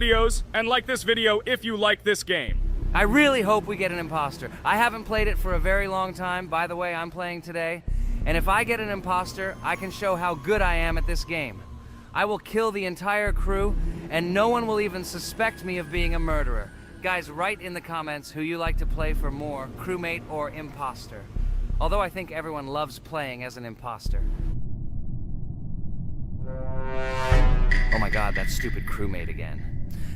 videos and like this video if you like this game. I really hope we get an imposter. I haven't played it for a very long time. By the way, I'm playing today. And if I get an imposter, I can show how good I am at this game. I will kill the entire crew, and no one will even suspect me of being a murderer. Guys, write in the comments who you like to play for more, crewmate or imposter. Although I think everyone loves playing as an imposter. Oh my god, that stupid crewmate again.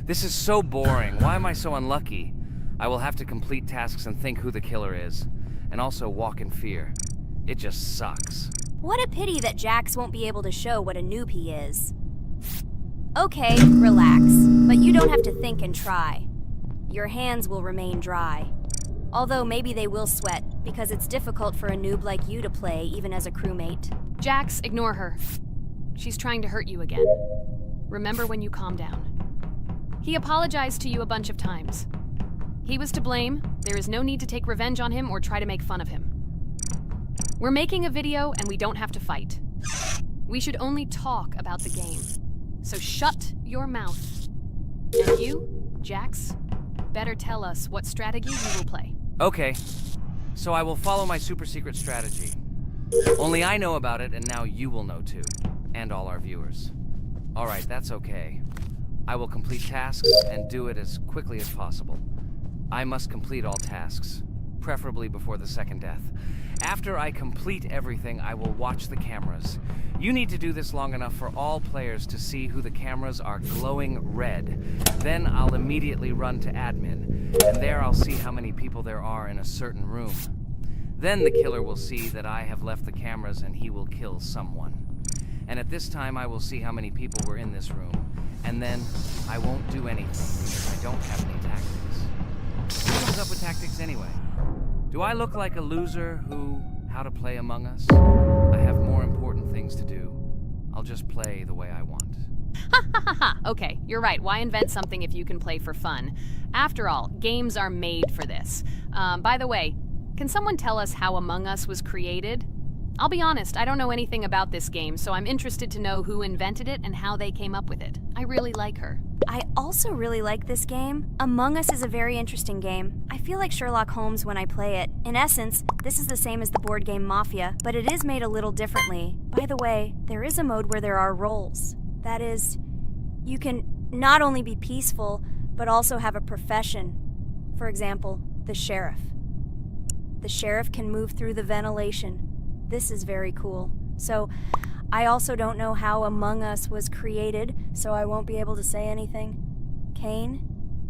This is so boring. Why am I so unlucky? I will have to complete tasks and think who the killer is. And also walk in fear. It just sucks. What a pity that Jax won't be able to show what a noob he is. Okay, relax. But you don't have to think and try. Your hands will remain dry. Although maybe they will sweat, because it's difficult for a noob like you to play, even as a crewmate. Jax, ignore her. She's trying to hurt you again. Remember when you calm down. He apologized to you a bunch of times. He was to blame. There is no need to take revenge on him or try to make fun of him. We're making a video and we don't have to fight. We should only talk about the game. So shut your mouth. And you, Jax, better tell us what strategy you will play. Okay, so I will follow my super secret strategy. Only I know about it, and now you will know too. And all our viewers. Alright, that's okay. I will complete tasks and do it as quickly as possible. I must complete all tasks, preferably before the second death. After I complete everything, I will watch the cameras. You need to do this long enough for all players to see who the cameras are glowing red. Then I'll immediately run to admin, and there I'll see how many people there are in a certain room. Then the killer will see that I have left the cameras and he will kill someone. And at this time I will see how many people were in this room. And then I won't do anything because I don't have any tactics. Who comes up with tactics anyway? Do I look like a loser who, how to play Among Us? I have more important things to do. I'll just play the way I want. Ha ha ha ha! Okay, you're right. Why invent something if you can play for fun? After all, games are made for this. By the way, can someone tell us how Among Us was created? I'll be honest, I don't know anything about this game, so I'm interested to know who invented it and how they came up with it. I really like her. I also really like this game. Among Us is a very interesting game. I feel like Sherlock Holmes when I play it. In essence, this is the same as the board game Mafia, but it is made a little differently. By the way, there is a mode where there are roles. That is, you can not only be peaceful, but also have a profession. For example, the sheriff. The sheriff can move through the ventilation. This is very cool. So, I also don't know how Among Us was created, so I won't be able to say anything. Kane,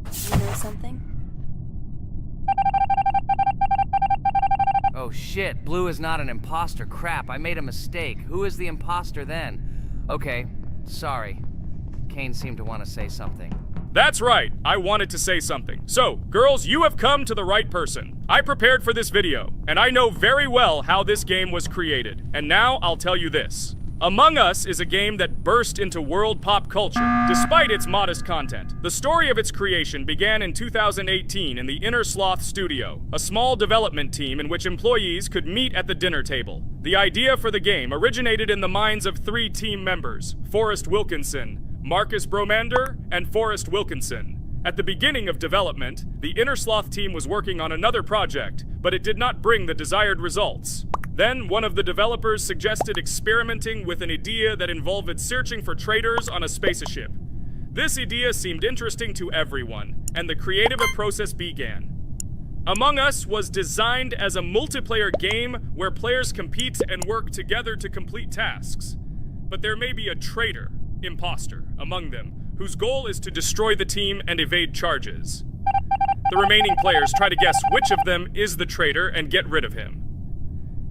you know something? Oh shit, Blue is not an imposter. Crap, I made a mistake. Who is the imposter then? Okay, sorry. Kane seemed to want to say something. That's right, I wanted to say something. So, girls, you have come to the right person. I prepared for this video, and I know very well how this game was created. And now I'll tell you this. Among Us is a game that burst into world pop culture, despite its modest content. The story of its creation began in 2018 in the Inner Sloth Studio, a small development team in which employees could meet at the dinner table. The idea for the game originated in the minds of 3 team members, Forrest Wilkinson, Marcus Bromander, and Forrest Wilkinson. At the beginning of development, the Inner Sloth team was working on another project, but it did not bring the desired results. Then, one of the developers suggested experimenting with an idea that involved searching for traitors on a spaceship. This idea seemed interesting to everyone, and the creative process began. Among Us was designed as a multiplayer game where players compete and work together to complete tasks. But there may be a traitor, imposter, among them, whose goal is to destroy the team and evade charges. The remaining players try to guess which of them is the traitor and get rid of him.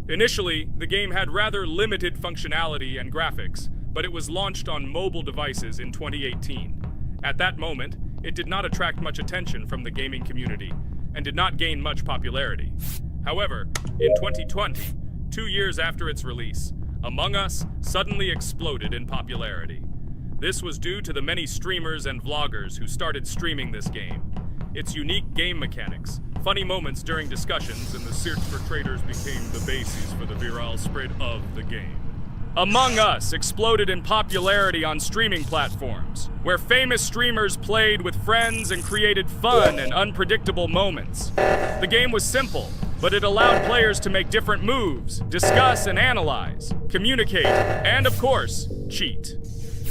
Initially, the game had rather limited functionality and graphics, but it was launched on mobile devices in 2018. At that moment, it did not attract much attention from the gaming community, and did not gain much popularity. However, in 2020, 2 years after its release, Among Us suddenly exploded in popularity. This was due to the many streamers and vloggers who started streaming this game. Its unique game mechanics, funny moments during discussions, and the search for traitors became the basis for the viral spread of the game. Among Us exploded in popularity on streaming platforms, where famous streamers played with friends and created fun and unpredictable moments. The game was simple, but it allowed players to make different moves, discuss and analyze, communicate, and of course, cheat.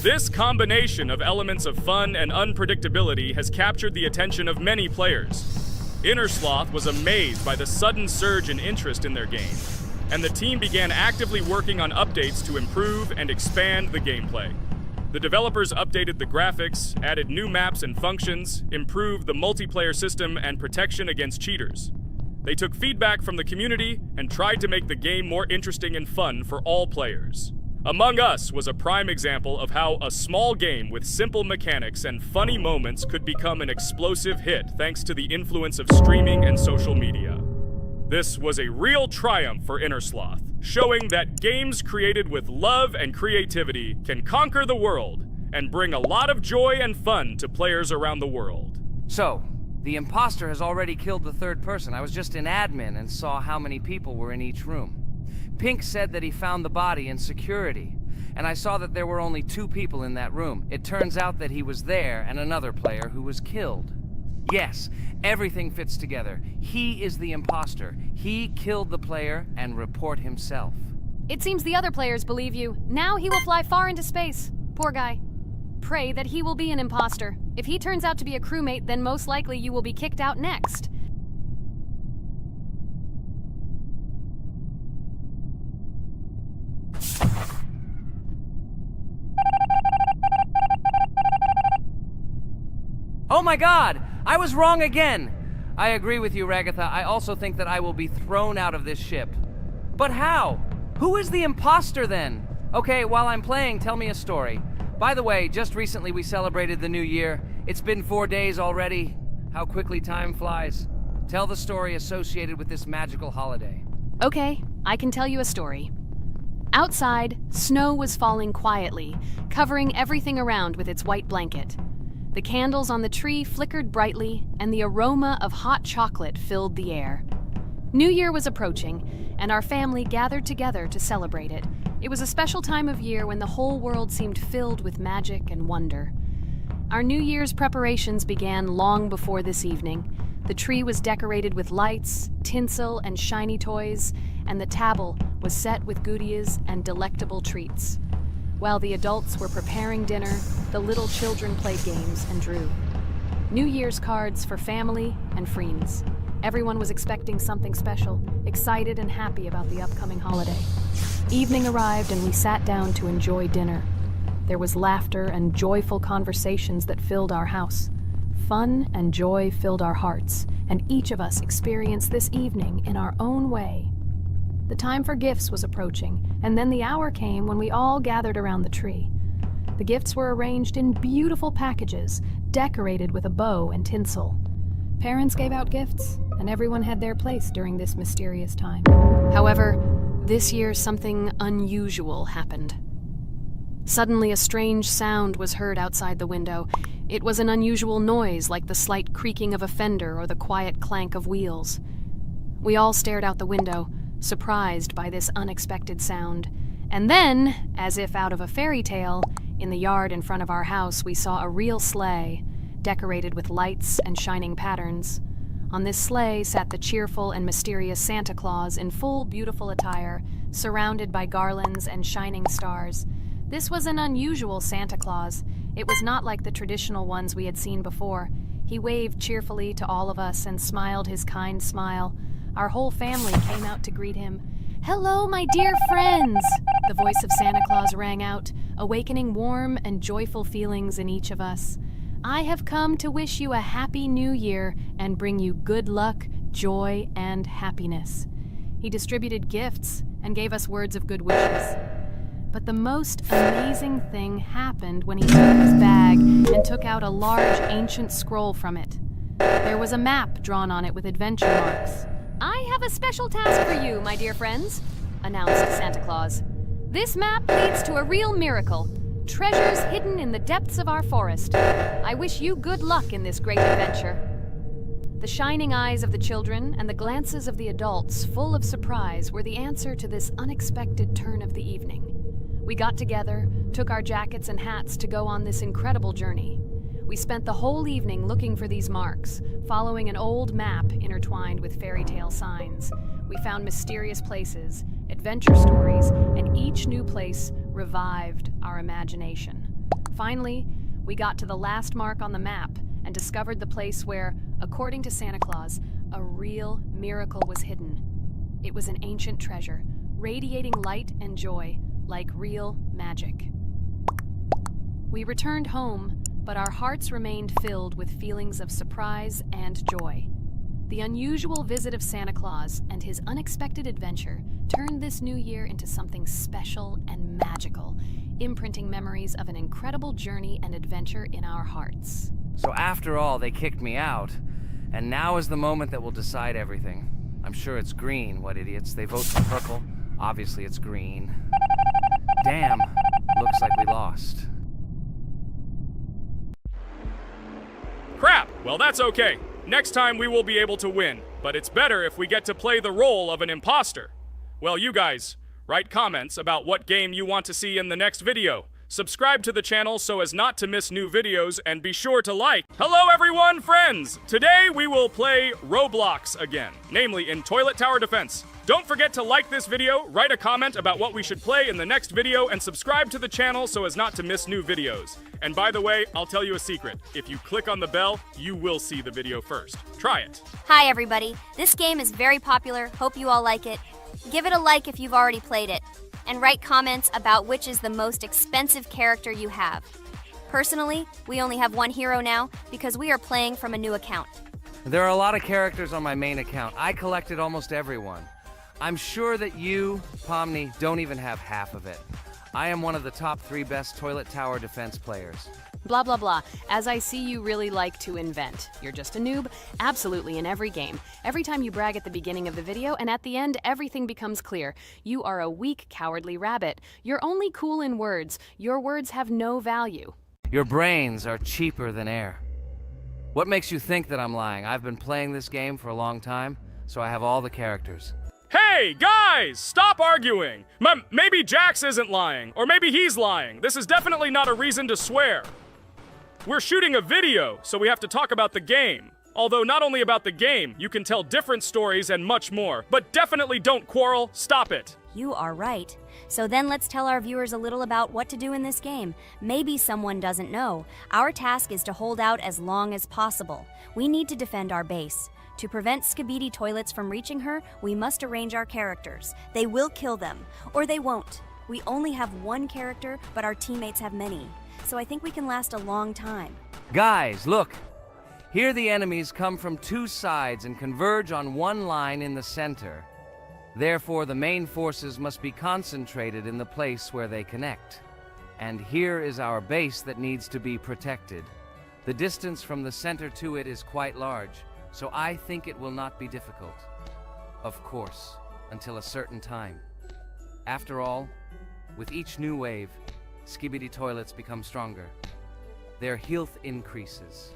This combination of elements of fun and unpredictability has captured the attention of many players. Innersloth was amazed by the sudden surge in interest in their game, and the team began actively working on updates to improve and expand the gameplay. The developers updated the graphics, added new maps and functions, improved the multiplayer system and protection against cheaters. They took feedback from the community and tried to make the game more interesting and fun for all players. Among Us was a prime example of how a small game with simple mechanics and funny moments could become an explosive hit thanks to the influence of streaming and social media. This was a real triumph for Innersloth, showing that games created with love and creativity can conquer the world and bring a lot of joy and fun to players around the world. So, the imposter has already killed the third person. I was just in admin and saw how many people were in each room. Pink said that he found the body in security, and I saw that there were only 2 people in that room. It turns out that he was there and another player who was killed. Yes, everything fits together. He is the imposter. He killed the player and report himself. It seems the other players believe you. Now he will fly far into space. Poor guy. Pray that he will be an imposter. If he turns out to be a crewmate, then most likely you will be kicked out next. Oh my god! I was wrong again! I agree with you, Ragatha. I also think that I will be thrown out of this ship. But how? Who is the imposter then? Okay, while I'm playing, tell me a story. By the way, just recently we celebrated the new year. It's been 4 days already. How quickly time flies. Tell the story associated with this magical holiday. Okay, I can tell you a story. Outside, snow was falling quietly, covering everything around with its white blanket. The candles on the tree flickered brightly, and the aroma of hot chocolate filled the air. New Year was approaching, and our family gathered together to celebrate it. It was a special time of year when the whole world seemed filled with magic and wonder. Our New Year's preparations began long before this evening. The tree was decorated with lights, tinsel, and shiny toys, and the table was set with goodies and delectable treats. While the adults were preparing dinner, the little children played games and drew. New Year's cards for family and friends. Everyone was expecting something special, excited and happy about the upcoming holiday. Evening arrived and we sat down to enjoy dinner. There was laughter and joyful conversations that filled our house. Fun and joy filled our hearts, and each of us experienced this evening in our own way. The time for gifts was approaching, and then the hour came when we all gathered around the tree. The gifts were arranged in beautiful packages, decorated with a bow and tinsel. Parents gave out gifts, and everyone had their place during this mysterious time. However, this year something unusual happened. Suddenly a strange sound was heard outside the window. It was an unusual noise, like the slight creaking of a fender or the quiet clank of wheels. We all stared out the window, surprised by this unexpected sound. And then, as if out of a fairy tale, in the yard in front of our house we saw a real sleigh, decorated with lights and shining patterns. On this sleigh sat the cheerful and mysterious Santa Claus in full beautiful attire, surrounded by garlands and shining stars. This was an unusual Santa Claus. It was not like the traditional ones we had seen before. He waved cheerfully to all of us and smiled his kind smile. Our whole family came out to greet him. "Hello, my dear friends!" The voice of Santa Claus rang out, awakening warm and joyful feelings in each of us. "I have come to wish you a happy new year and bring you good luck, joy, and happiness." He distributed gifts and gave us words of good wishes. But the most amazing thing happened when he took his bag and took out a large ancient scroll from it. There was a map drawn on it with adventure marks. "I have a special task for you, my dear friends," announced Santa Claus. "This map leads to a real miracle. Treasures hidden in the depths of our forest. I wish you good luck in this great adventure." The shining eyes of the children and the glances of the adults, full of surprise, were the answer to this unexpected turn of the evening. We got together, took our jackets and hats to go on this incredible journey. We spent the whole evening looking for these marks, following an old map intertwined with fairy tale signs. We found mysterious places, adventure stories, and each new place revived our imagination. Finally, we got to the last mark on the map and discovered the place where, according to Santa Claus, a real miracle was hidden. It was an ancient treasure, radiating light and joy like real magic. We returned home, but our hearts remained filled with feelings of surprise and joy. The unusual visit of Santa Claus and his unexpected adventure turned this new year into something special and magical, imprinting memories of an incredible journey and adventure in our hearts. So after all, they kicked me out, and now is the moment that will decide everything. I'm sure it's green, what idiots. They vote for purple. Obviously it's green. Damn, looks like we lost. Crap! Well, that's okay. Next time we will be able to win, but it's better if we get to play the role of an imposter. Well, you guys, write comments about what game you want to see in the next video. Subscribe to the channel so as not to miss new videos, and be sure to like. Hello everyone, friends! Today we will play Roblox again, namely in Toilet Tower Defense. Don't forget to like this video, write a comment about what we should play in the next video, and subscribe to the channel so as not to miss new videos. And by the way, I'll tell you a secret. If you click on the bell, you will see the video first. Try it. Hi everybody, this game is very popular, hope you all like it. Give it a like if you've already played it, and write comments about which is the most expensive character you have. Personally, we only have one hero now because we are playing from a new account. There are a lot of characters on my main account. I collected almost everyone. I'm sure that you, Pomni, don't even have half of it. I am one of the top 3 best Toilet Tower Defense players. Blah, blah, blah. As I see you really like to invent. You're just a noob? Absolutely, in every game. Every time you brag at the beginning of the video, and at the end, everything becomes clear. You are a weak, cowardly rabbit. You're only cool in words. Your words have no value. Your brains are cheaper than air. What makes you think that I'm lying? I've been playing this game for a long time, so I have all the characters. Hey, guys! Stop arguing! Maybe Jax isn't lying, or maybe he's lying. This is definitely not a reason to swear. We're shooting a video, so we have to talk about the game. Although not only about the game, you can tell different stories and much more. But definitely don't quarrel. Stop it. You are right. So then let's tell our viewers a little about what to do in this game. Maybe someone doesn't know. Our task is to hold out as long as possible. We need to defend our base. To prevent Skibidi Toilets from reaching her, we must arrange our characters. They will kill them, or they won't. We only have one character, but our teammates have many. So I think we can last a long time. Guys, look! Here the enemies come from 2 sides and converge on one line in the center. Therefore, the main forces must be concentrated in the place where they connect. And here is our base that needs to be protected. The distance from the center to it is quite large, so I think it will not be difficult. Of course, until a certain time. After all, with each new wave, Skibidi Toilets become stronger. Their health increases,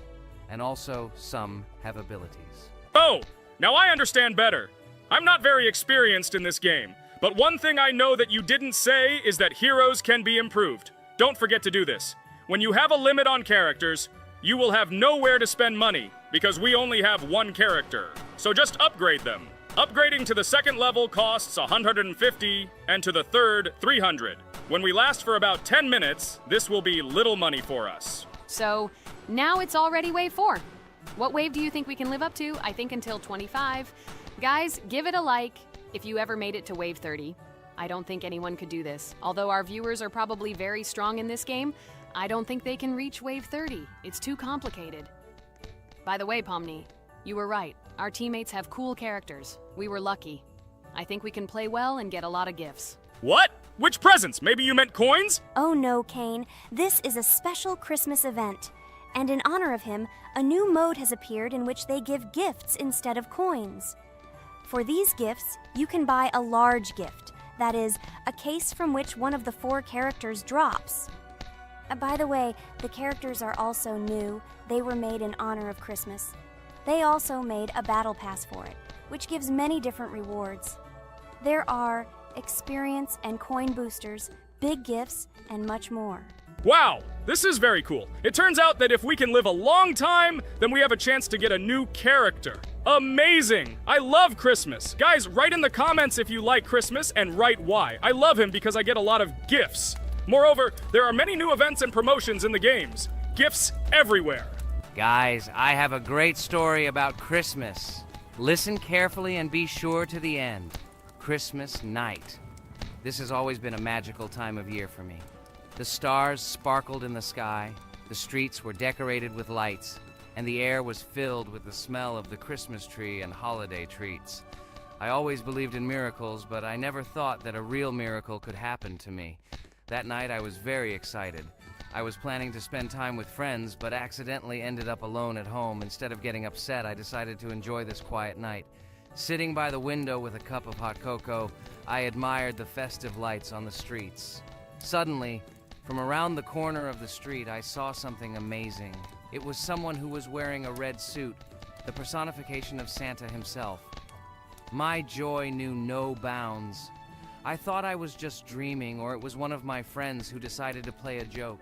and also some have abilities. Oh, now I understand better. I'm not very experienced in this game, but one thing I know that you didn't say is that heroes can be improved. Don't forget to do this. When you have a limit on characters, you will have nowhere to spend money, because we only have one character. So just upgrade them. Upgrading to the 2nd level costs 150, and to the 3rd, 300. When we last for about 10 minutes, this will be little money for us. So, now it's already wave 4. What wave do you think we can live up to? I think until 25. Guys, give it a like if you ever made it to wave 30. I don't think anyone could do this. Although our viewers are probably very strong in this game, I don't think they can reach wave 30. It's too complicated. By the way, Pomni, you were right. Our teammates have cool characters. We were lucky. I think we can play well and get a lot of gifts. What? Which presents? Maybe you meant coins? Oh no, Kane. This is a special Christmas event. And in honor of him, a new mode has appeared in which they give gifts instead of coins. For these gifts, you can buy a large gift. That is, a case from which one of the 4 characters drops. By the way, the characters are also new. They were made in honor of Christmas. They also made a battle pass for it, which gives many different rewards. There are experience and coin boosters, big gifts, and much more. Wow, this is very cool. It turns out that if we can live a long time, then we have a chance to get a new character. Amazing! I love Christmas. Guys, write in the comments if you like Christmas and write why. I love him because I get a lot of gifts. Moreover, there are many new events and promotions in the games. Gifts everywhere. Guys, I have a great story about Christmas. Listen carefully and be sure to the end. Christmas night. This has always been a magical time of year for me. The stars sparkled in the sky, the streets were decorated with lights, and the air was filled with the smell of the Christmas tree and holiday treats. I always believed in miracles, but I never thought that a real miracle could happen to me. That night I was very excited. I was planning to spend time with friends, but accidentally ended up alone at home. Instead of getting upset, I decided to enjoy this quiet night. Sitting by the window with a cup of hot cocoa, I admired the festive lights on the streets. Suddenly, from around the corner of the street, I saw something amazing. It was someone who was wearing a red suit, the personification of Santa himself. My joy knew no bounds. I thought I was just dreaming, or it was one of my friends who decided to play a joke.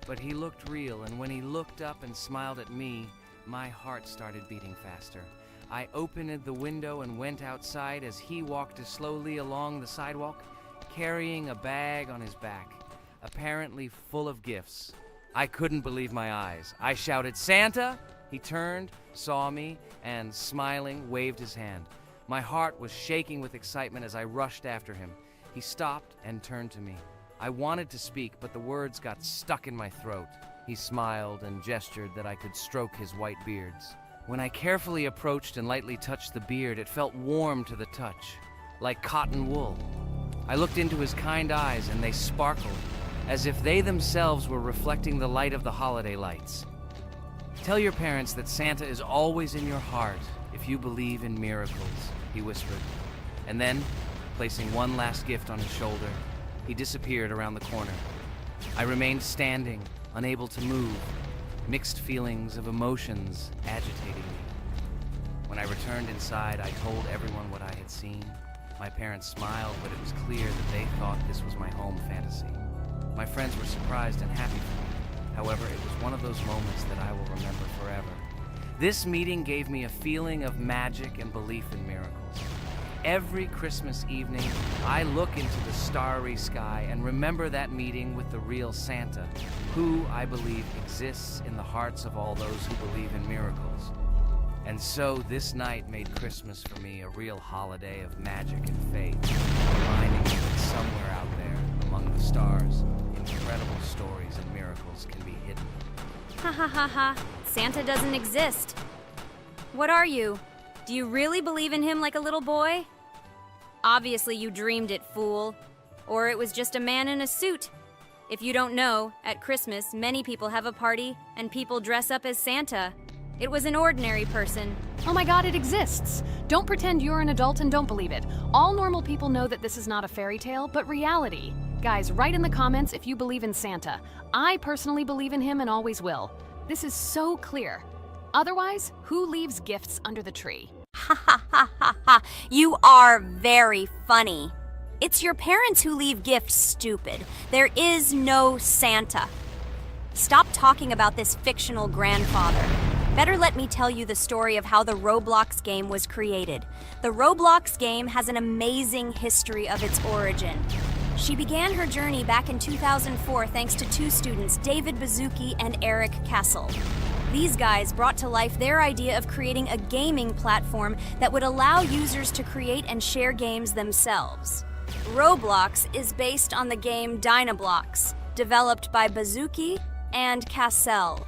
But he looked real, and when he looked up and smiled at me, my heart started beating faster. I opened the window and went outside as he walked slowly along the sidewalk, carrying a bag on his back, apparently full of gifts. I couldn't believe my eyes. I shouted, "Santa!" He turned, saw me, and smiling, waved his hand. My heart was shaking with excitement as I rushed after him. He stopped and turned to me. I wanted to speak, but the words got stuck in my throat. He smiled and gestured that I could stroke his white beards. When I carefully approached and lightly touched the beard, it felt warm to the touch, like cotton wool. I looked into his kind eyes, and they sparkled, as if they themselves were reflecting the light of the holiday lights. "Tell your parents that Santa is always in your heart if you believe in miracles," he whispered. And then, placing one last gift on his shoulder, he disappeared around the corner. I remained standing, unable to move, mixed feelings of emotions agitating me. When I returned inside, I told everyone what I had seen. My parents smiled, but it was clear that they thought this was my home fantasy. My friends were surprised and happy for me. However, it was one of those moments that I will remember forever. This meeting gave me a feeling of magic and belief in miracles. Every Christmas evening, I look into the starry sky and remember that meeting with the real Santa, who, I believe, exists in the hearts of all those who believe in miracles. And so this night made Christmas for me a real holiday of magic and faith, reminding me that somewhere out there, among the stars, incredible stories and miracles can be hidden. Ha ha ha ha. Santa doesn't exist. What are you? Do you really believe in him like a little boy? Obviously you dreamed it, fool. Or it was just a man in a suit. If you don't know, at Christmas, many people have a party and people dress up as Santa. It was an ordinary person. Oh my god, it exists! Don't pretend you're an adult and don't believe it. All normal people know that this is not a fairy tale, but reality. Guys, write in the comments if you believe in Santa. I personally believe in him and always will. This is so clear. Otherwise, who leaves gifts under the tree? Ha ha ha ha ha. You are very funny. It's your parents who leave gifts, stupid. There is no Santa. Stop talking about this fictional grandfather. Better let me tell you the story of how the Roblox game was created. The Roblox game has an amazing history of its origin. She began her journey back in 2004 thanks to two students, David Bazuki and Eric Kessel. These guys brought to life their idea of creating a gaming platform that would allow users to create and share games themselves. Roblox is based on the game Dynablox, developed by Bazuki and Cassell.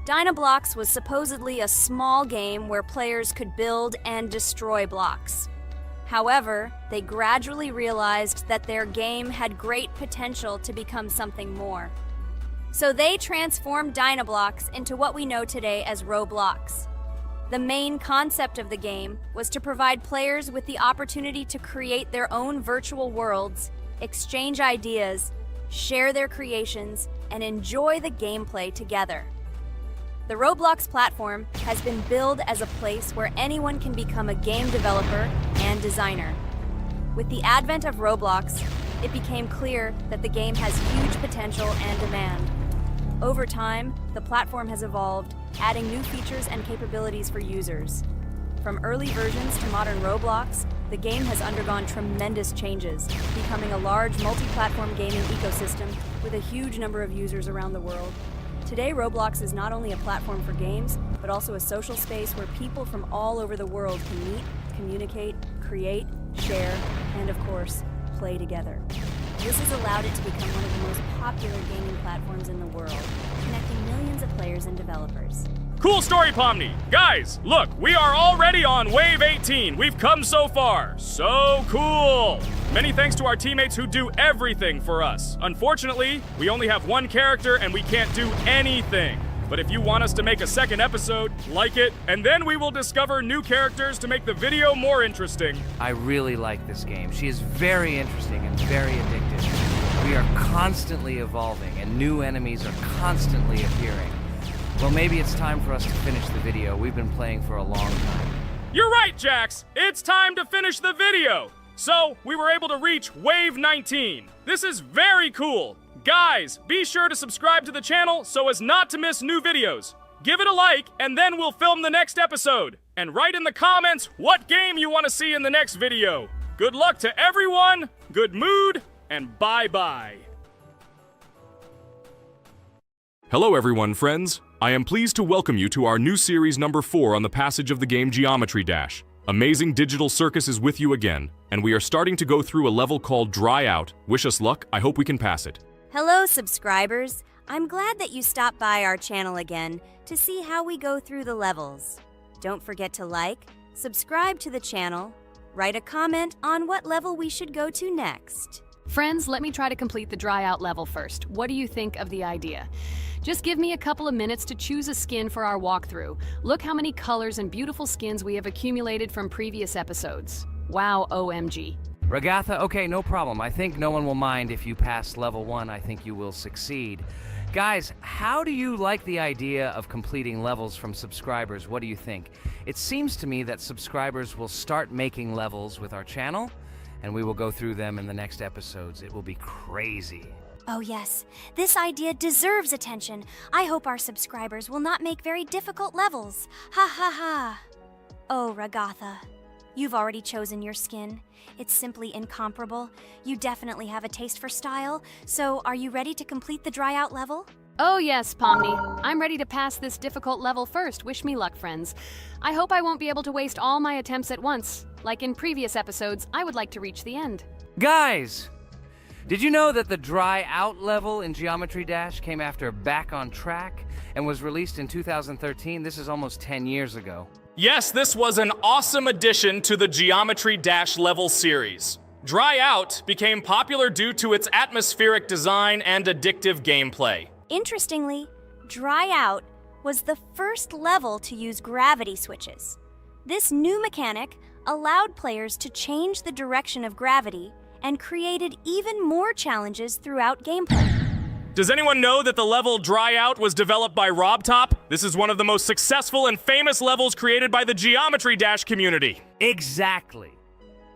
Dynablox was supposedly a small game where players could build and destroy blocks. However, they gradually realized that their game had great potential to become something more. So they transformed Dynablox into what we know today as Roblox. The main concept of the game was to provide players with the opportunity to create their own virtual worlds, exchange ideas, share their creations, and enjoy the gameplay together. The Roblox platform has been billed as a place where anyone can become a game developer and designer. With the advent of Roblox, it became clear that the game has huge potential and demand. Over time, the platform has evolved, adding new features and capabilities for users. From early versions to modern Roblox, the game has undergone tremendous changes, becoming a large multi-platform gaming ecosystem with a huge number of users around the world. Today, Roblox is not only a platform for games, but also a social space where people from all over the world can meet, communicate, create, share, and of course, play together. This has allowed it to become one of the most popular gaming platforms in the world, connecting millions of players and developers. Cool story, Pomni. Guys, look, we are already on Wave 18. We've come so far. So cool. Many thanks to our teammates who do everything for us. Unfortunately, we only have one character and we can't do anything. But if you want us to make a second episode, like it, and then we will discover new characters to make the video more interesting. I really like this game. She is very interesting and very addictive. We are constantly evolving and new enemies are constantly appearing. Well, maybe it's time for us to finish the video. We've been playing for a long time. You're right, Jax. It's time to finish the video. So, we were able to reach Wave 19. This is very cool. Guys, be sure to subscribe to the channel so as not to miss new videos. Give it a like, and then we'll film the next episode. And write in the comments what game you want to see in the next video. Good luck to everyone, good mood, and bye-bye. Hello everyone, friends. I am pleased to welcome you to our new series number 4 on the passage of the game Geometry Dash. Amazing Digital Circus is with you again, and we are starting to go through a level called Dry Out. Wish us luck, I hope we can pass it. Hello, subscribers. I'm glad that you stopped by our channel again to see how we go through the levels. Don't forget to like, subscribe to the channel, write a comment on what level we should go to next. Friends, let me try to complete the Dry Out level first. What do you think of the idea? Just give me a couple of minutes to choose a skin for our walkthrough. Look how many colors and beautiful skins we have accumulated from previous episodes. Wow, OMG. Ragatha, okay, no problem. I think no one will mind if you pass level 1. I think you will succeed. Guys, how do you like the idea of completing levels from subscribers? What do you think? It seems to me that subscribers will start making levels with our channel, and we will go through them in the next episodes. It will be crazy. Oh yes, this idea deserves attention. I hope our subscribers will not make very difficult levels. Ha ha ha. Oh, Ragatha, you've already chosen your skin. It's simply incomparable. You definitely have a taste for style. So, are you ready to complete the Dry Out level? Oh yes, Pomni. I'm ready to pass this difficult level first. Wish me luck, friends. I hope I won't be able to waste all my attempts at once. Like in previous episodes, I would like to reach the end. Guys! Did you know that the Dry Out level in Geometry Dash came after Back on Track and was released in 2013? This is almost 10 years ago. Yes, this was an awesome addition to the Geometry Dash level series. Dry Out became popular due to its atmospheric design and addictive gameplay. Interestingly, Dry Out was the first level to use gravity switches. This new mechanic allowed players to change the direction of gravity and created even more challenges throughout gameplay. Does anyone know that the level Dry Out was developed by RobTop? This is one of the most successful and famous levels created by the Geometry Dash community. Exactly.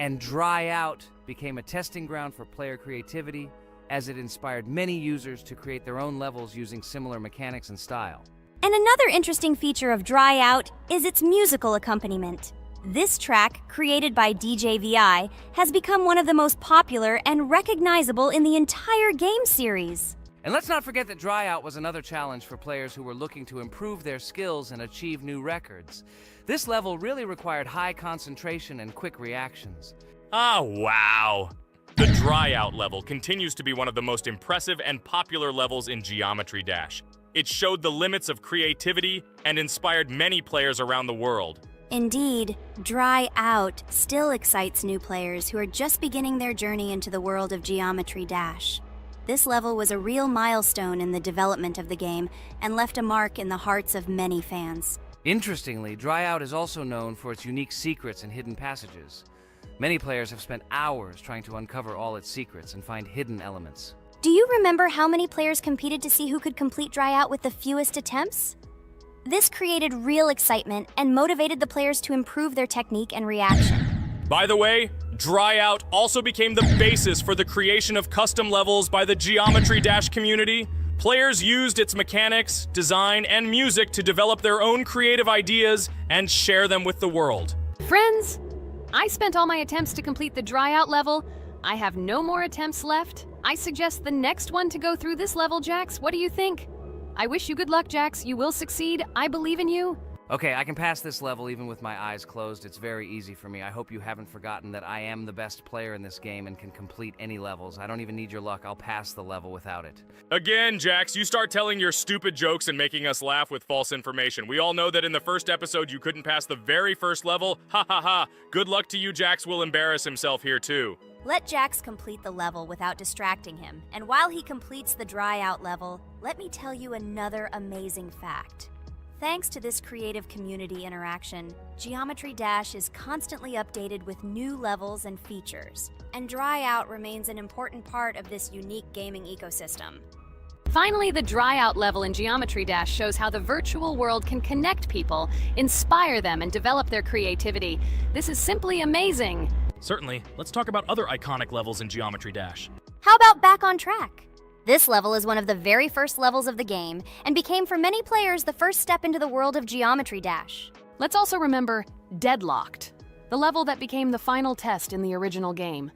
And Dry Out became a testing ground for player creativity, as it inspired many users to create their own levels using similar mechanics and style. And another interesting feature of Dry Out is its musical accompaniment. This track, created by DJ VI, has become one of the most popular and recognizable in the entire game series. And let's not forget that Dry Out was another challenge for players who were looking to improve their skills and achieve new records. This level really required high concentration and quick reactions. Ah, wow. The Dry Out level continues to be one of the most impressive and popular levels in Geometry Dash. It showed the limits of creativity and inspired many players around the world. Indeed, Dry Out still excites new players who are just beginning their journey into the world of Geometry Dash. This level was a real milestone in the development of the game and left a mark in the hearts of many fans. Interestingly, Dry Out is also known for its unique secrets and hidden passages. Many players have spent hours trying to uncover all its secrets and find hidden elements. Do you remember how many players competed to see who could complete Dry Out with the fewest attempts? This created real excitement and motivated the players to improve their technique and reaction. By the way, Dry Out also became the basis for the creation of custom levels by the Geometry Dash community. Players used its mechanics, design, and music to develop their own creative ideas and share them with the world. Friends, I spent all my attempts to complete the Dry Out level. I have no more attempts left. I suggest the next one to go through this level, Jax. What do you think? I wish you good luck, Jax. You will succeed. I believe in you. Okay, I can pass this level even with my eyes closed. It's very easy for me. I hope you haven't forgotten that I am the best player in this game and can complete any levels. I don't even need your luck. I'll pass the level without it. Again, Jax, you start telling your stupid jokes and making us laugh with false information. We all know that in the first episode you couldn't pass the very first level. Ha ha ha. Good luck to you. Jax will embarrass himself here too. Let Jax complete the level without distracting him. And while he completes the Dry Out level, let me tell you another amazing fact. Thanks to this creative community interaction, Geometry Dash is constantly updated with new levels and features, and Dry Out remains an important part of this unique gaming ecosystem. Finally, the Dry Out level in Geometry Dash shows how the virtual world can connect people, inspire them, and develop their creativity. This is simply amazing. Certainly. Let's talk about other iconic levels in Geometry Dash. How about Back on Track? This level is one of the very first levels of the game, and became for many players the first step into the world of Geometry Dash. Let's also remember Deadlocked, the level that became the final test in the original game.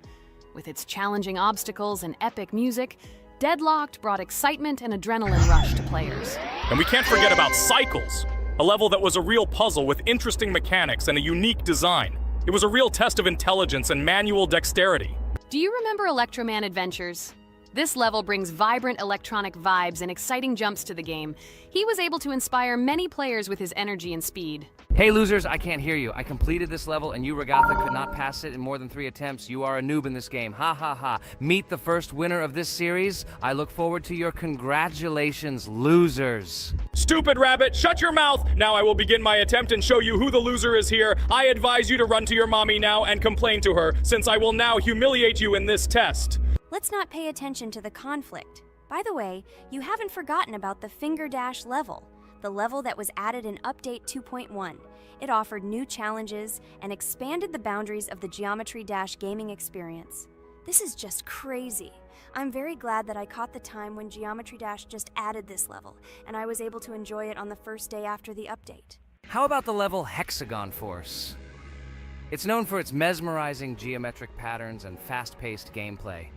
With its challenging obstacles and epic music, Deadlocked brought excitement and adrenaline rush to players. And we can't forget about Cycles, a level that was a real puzzle with interesting mechanics and a unique design. It was a real test of intelligence and manual dexterity. Do you remember Electroman Adventures? This level brings vibrant electronic vibes and exciting jumps to the game. He was able to inspire many players with his energy and speed. Hey losers, I can't hear you. I completed this level and you, Regatha, could not pass it in more than 3 attempts. You are a noob in this game. Ha ha ha. Meet the first winner of this series. I look forward to your congratulations, losers. Stupid rabbit, shut your mouth! Now I will begin my attempt and show you who the loser is here. I advise you to run to your mommy now and complain to her, since I will now humiliate you in this test. Let's not pay attention to the conflict. By the way, you haven't forgotten about the Finger Dash level, the level that was added in Update 2.1. It offered new challenges and expanded the boundaries of the Geometry Dash gaming experience. This is just crazy. I'm very glad that I caught the time when Geometry Dash just added this level, and I was able to enjoy it on the first day after the update. How about the level Hexagon Force? It's known for its mesmerizing geometric patterns and fast-paced gameplay.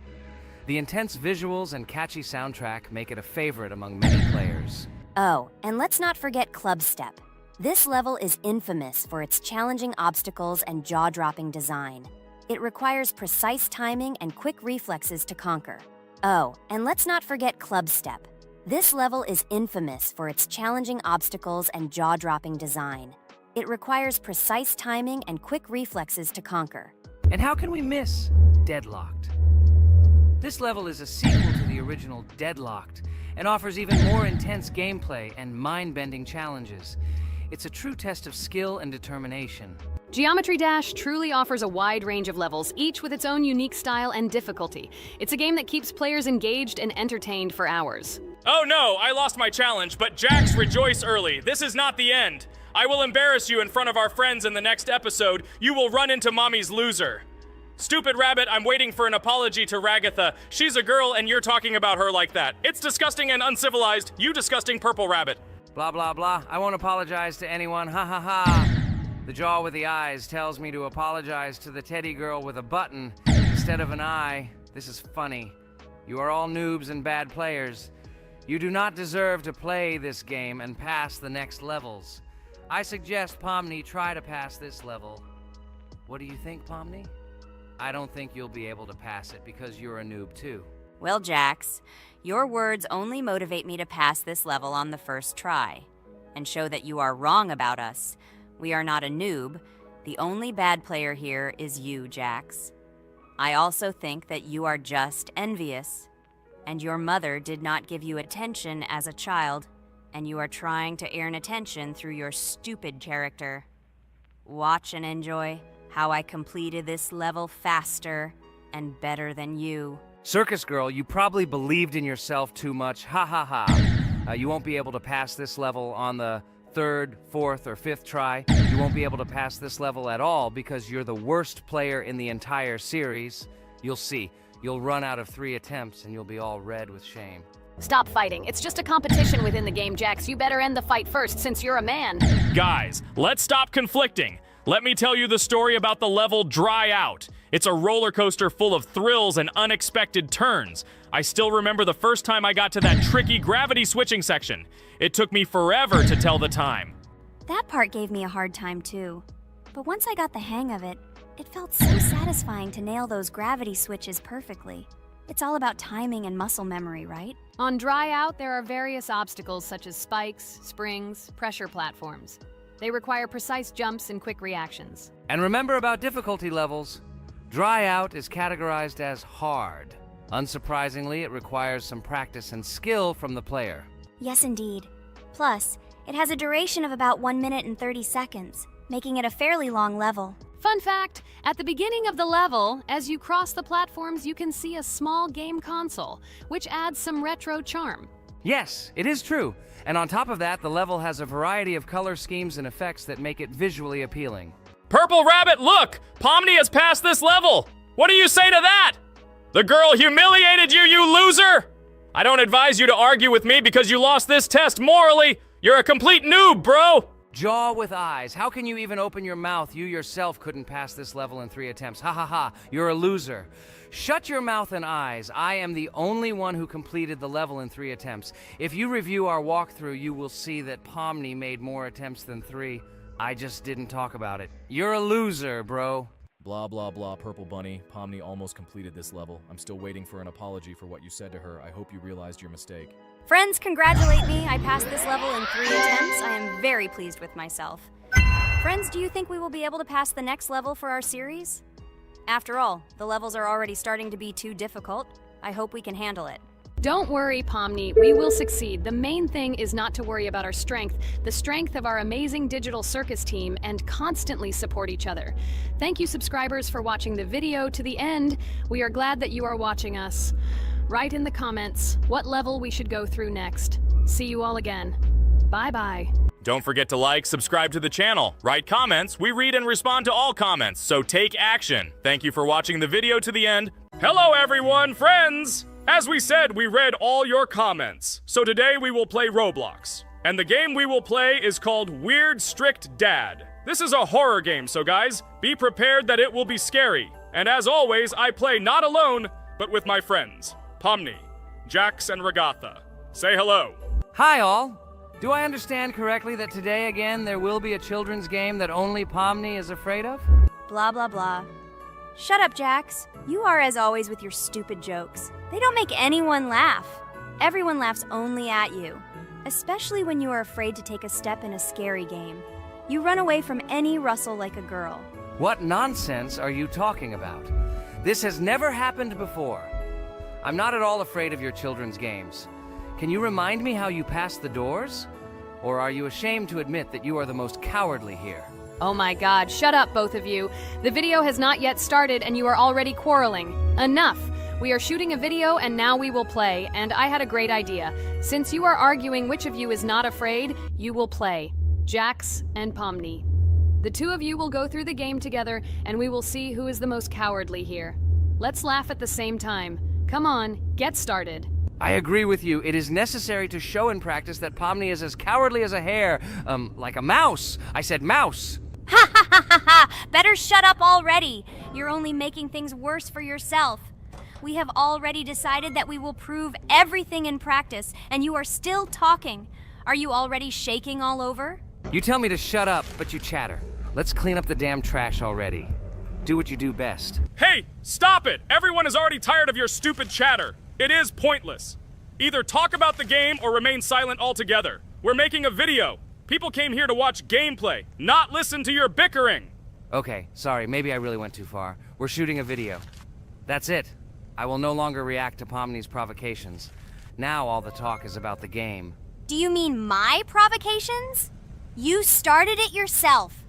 The intense visuals and catchy soundtrack make it a favorite among many players. Oh, and let's not forget Club Step. This level is infamous for its challenging obstacles and jaw-dropping design. It requires precise timing and quick reflexes to conquer. Oh, and let's not forget Club Step. This level is infamous for its challenging obstacles and jaw-dropping design. It requires precise timing and quick reflexes to conquer. And how can we miss Deadlocked? This level is a sequel to the original Deadlocked and offers even more intense gameplay and mind-bending challenges. It's a true test of skill and determination. Geometry Dash truly offers a wide range of levels, each with its own unique style and difficulty. It's a game that keeps players engaged and entertained for hours. Oh no, I lost my challenge, but Jax, rejoice early. This is not the end. I will embarrass you in front of our friends in the next episode. You will run into Mommy's loser. Stupid rabbit, I'm waiting for an apology to Ragatha. She's a girl and you're talking about her like that. It's disgusting and uncivilized, you disgusting purple rabbit. Blah, blah, blah. I won't apologize to anyone. Ha ha ha. The jaw with the eyes tells me to apologize to the teddy girl with a button instead of an eye. This is funny. You are all noobs and bad players. You do not deserve to play this game and pass the next levels. I suggest Pomni try to pass this level. What do you think, Pomni? I don't think you'll be able to pass it because you're a noob too. Well, Jax, your words only motivate me to pass this level on the first try, and show that you are wrong about us. We are not a noob. The only bad player here is you, Jax. I also think that you are just envious, and your mother did not give you attention as a child, and you are trying to earn attention through your stupid character. Watch and enjoy how I completed this level faster and better than you. Circus girl, you probably believed in yourself too much. Ha ha ha. You won't be able to pass this level on the third, fourth, or fifth try, you won't be able to pass this level at all because you're the worst player in the entire series. You'll see. You'll run out of 3 attempts and you'll be all red with shame. Stop fighting. It's just a competition within the game, Jax. You better end the fight first since you're a man. Guys, let's stop conflicting. Let me tell you the story about the level Dry Out. It's a roller coaster full of thrills and unexpected turns. I still remember the first time I got to that tricky gravity switching section. It took me forever to tell the time. That part gave me a hard time too. But once I got the hang of it, it felt so satisfying to nail those gravity switches perfectly. It's all about timing and muscle memory, right? On Dry Out, there are various obstacles such as spikes, springs, pressure platforms. They require precise jumps and quick reactions. And remember about difficulty levels. Dry Out is categorized as hard. Unsurprisingly, it requires some practice and skill from the player. Yes, indeed. Plus, it has a duration of about 1 minute and 30 seconds, making it a fairly long level. Fun fact, at the beginning of the level, as you cross the platforms, you can see a small game console, which adds some retro charm. Yes, it is true. And on top of that, the level has a variety of color schemes and effects that make it visually appealing. Purple Rabbit, look! Pomni has passed this level! What do you say to that? The girl humiliated you, you loser! I don't advise you to argue with me because you lost this test morally. You're a complete noob, bro! Jaw with eyes. How can you even open your mouth? You yourself couldn't pass this level in 3 attempts. Ha ha ha. You're a loser. Shut your mouth and eyes. I am the only one who completed the level in 3 attempts. If you review our walkthrough, you will see that Pomni made more attempts than 3. I just didn't talk about it. You're a loser, bro. Blah, blah, blah, Purple Bunny. Pomni almost completed this level. I'm still waiting for an apology for what you said to her. I hope you realized your mistake. Friends, congratulate me. I passed this level in 3 attempts. I am very pleased with myself. Friends, do you think we will be able to pass the next level for our series? After all, the levels are already starting to be too difficult. I hope we can handle it. Don't worry, Pomni. We will succeed. The main thing is not to worry about our strength, the strength of our amazing digital circus team, and constantly support each other. Thank you, subscribers, for watching the video to the end. We are glad that you are watching us. Write in the comments what level we should go through next. See you all again. Bye-bye. Don't forget to like, subscribe to the channel, write comments. We read and respond to all comments, so take action. Thank you for watching the video to the end. Hello everyone, friends! As we said, we read all your comments. So today we will play Roblox. And the game we will play is called Weird Strict Dad. This is a horror game, so guys, be prepared that it will be scary. And as always, I play not alone, but with my friends, Pomni, Jax, and Regatha. Say hello. Hi, all. Do I understand correctly that today again there will be a children's game that only Pomni is afraid of? Blah, blah, blah. Shut up, Jax. You are as always with your stupid jokes. They don't make anyone laugh. Everyone laughs only at you, especially when you are afraid to take a step in a scary game. You run away from any rustle like a girl. What nonsense are you talking about? This has never happened before. I'm not at all afraid of your children's games. Can you remind me how you passed the doors? Or are you ashamed to admit that you are the most cowardly here? Oh my god, shut up, both of you. The video has not yet started and you are already quarreling. Enough! We are shooting a video and now we will play, and I had a great idea. Since you are arguing which of you is not afraid, you will play. Jax and Pomni. The two of you will go through the game together and we will see who is the most cowardly here. Let's laugh at the same time. Come on, get started. I agree with you. It is necessary to show in practice that Pomni is as cowardly as a hare. Like a mouse. I said mouse. Ha ha ha ha ha! Better shut up already. You're only making things worse for yourself. We have already decided that we will prove everything in practice, and you are still talking. Are you already shaking all over? You tell me to shut up, but you chatter. Let's clean up the damn trash already. Do what you do best. Hey, stop it! Everyone is already tired of your stupid chatter. It is pointless. Either talk about the game or remain silent altogether. We're making a video. People came here to watch gameplay, not listen to your bickering. Okay, sorry, maybe I really went too far. We're shooting a video. That's it. I will no longer react to Pomni's provocations. Now all the talk is about the game. Do you mean my provocations? You started it yourself.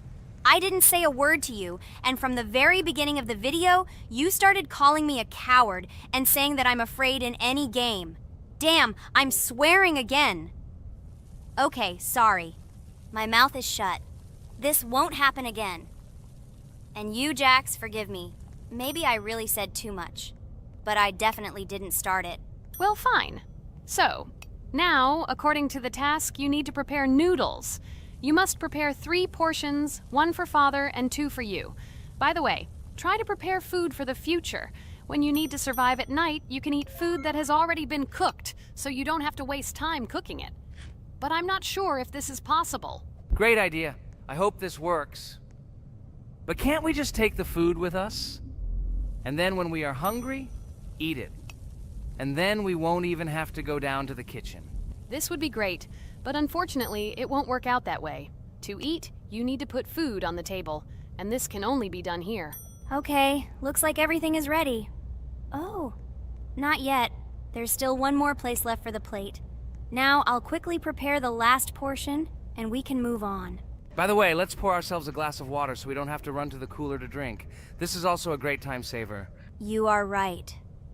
I didn't say a word to you, and from the very beginning of the video, you started calling me a coward and saying that I'm afraid in any game. Damn, I'm swearing again. Okay, sorry. My mouth is shut. This won't happen again. And you, Jax, forgive me. Maybe I really said too much. But I definitely didn't start it. Well, fine. So, now, according to the task, you need to prepare noodles. You must prepare 3 portions, 1 for Father and 2 for you. By the way, try to prepare food for the future. When you need to survive at night, you can eat food that has already been cooked, so you don't have to waste time cooking it. But I'm not sure if this is possible. Great idea. I hope this works. But can't we just take the food with us? And then when we are hungry, eat it. And then we won't even have to go down to the kitchen. This would be great, but unfortunately, it won't work out that way. To eat, you need to put food on the table, and this can only be done here. Okay, looks like everything is ready. Oh, not yet. There's still one more place left for the plate. Now I'll quickly prepare the last portion, and we can move on. By the way, let's pour ourselves a glass of water so we don't have to run to the cooler to drink. This is also a great time saver. You are right.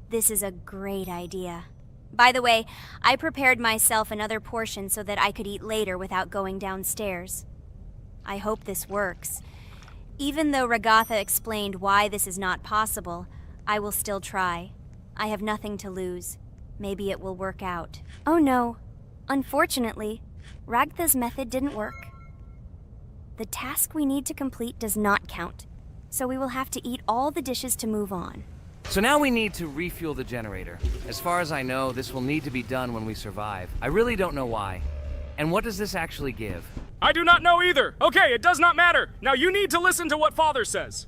This is a great idea. By the way, I prepared myself another portion so that I could eat later without going downstairs. I hope this works. Even though Ragatha explained why this is not possible, I will still try. I have nothing to lose. Maybe it will work out. Oh no. Unfortunately, Ragatha's method didn't work. The task we need to complete does not count, so we will have to eat all the dishes to move on. So now we need to refuel the generator. As far as I know, this will need to be done when we survive. I really don't know why. And what does this actually give? I do not know either. Okay, it does not matter. Now you need to listen to what Father says.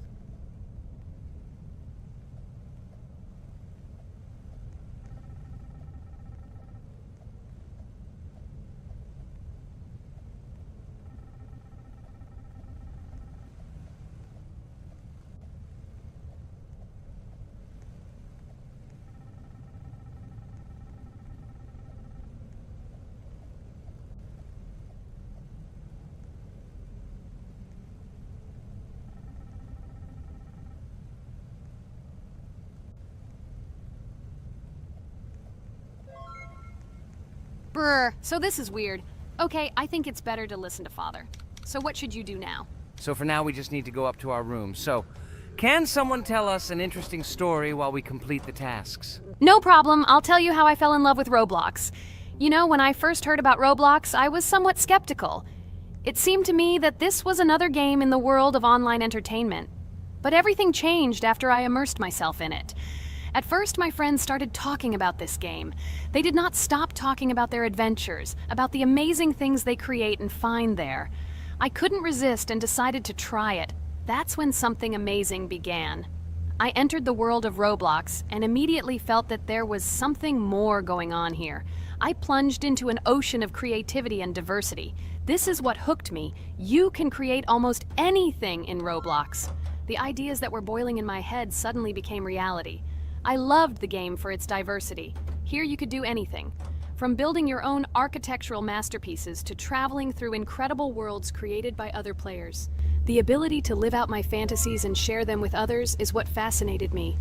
Brr, so this is weird. Okay, I think it's better to listen to Father. So what should you do now? So for now, we just need to go up to our room. So, can someone tell us an interesting story while we complete the tasks? No problem, I'll tell you how I fell in love with Roblox. You know, when I first heard about Roblox, I was somewhat skeptical. It seemed to me that this was another game in the world of online entertainment. But everything changed after I immersed myself in it. At first, my friends started talking about this game. They did not stop talking about their adventures, about the amazing things they create and find there. I couldn't resist and decided to try it. That's when something amazing began. I entered the world of Roblox and immediately felt that there was something more going on here. I plunged into an ocean of creativity and diversity. This is what hooked me. You can create almost anything in Roblox. The ideas that were boiling in my head suddenly became reality. I loved the game for its diversity. Here you could do anything. From building your own architectural masterpieces to traveling through incredible worlds created by other players. The ability to live out my fantasies and share them with others is what fascinated me.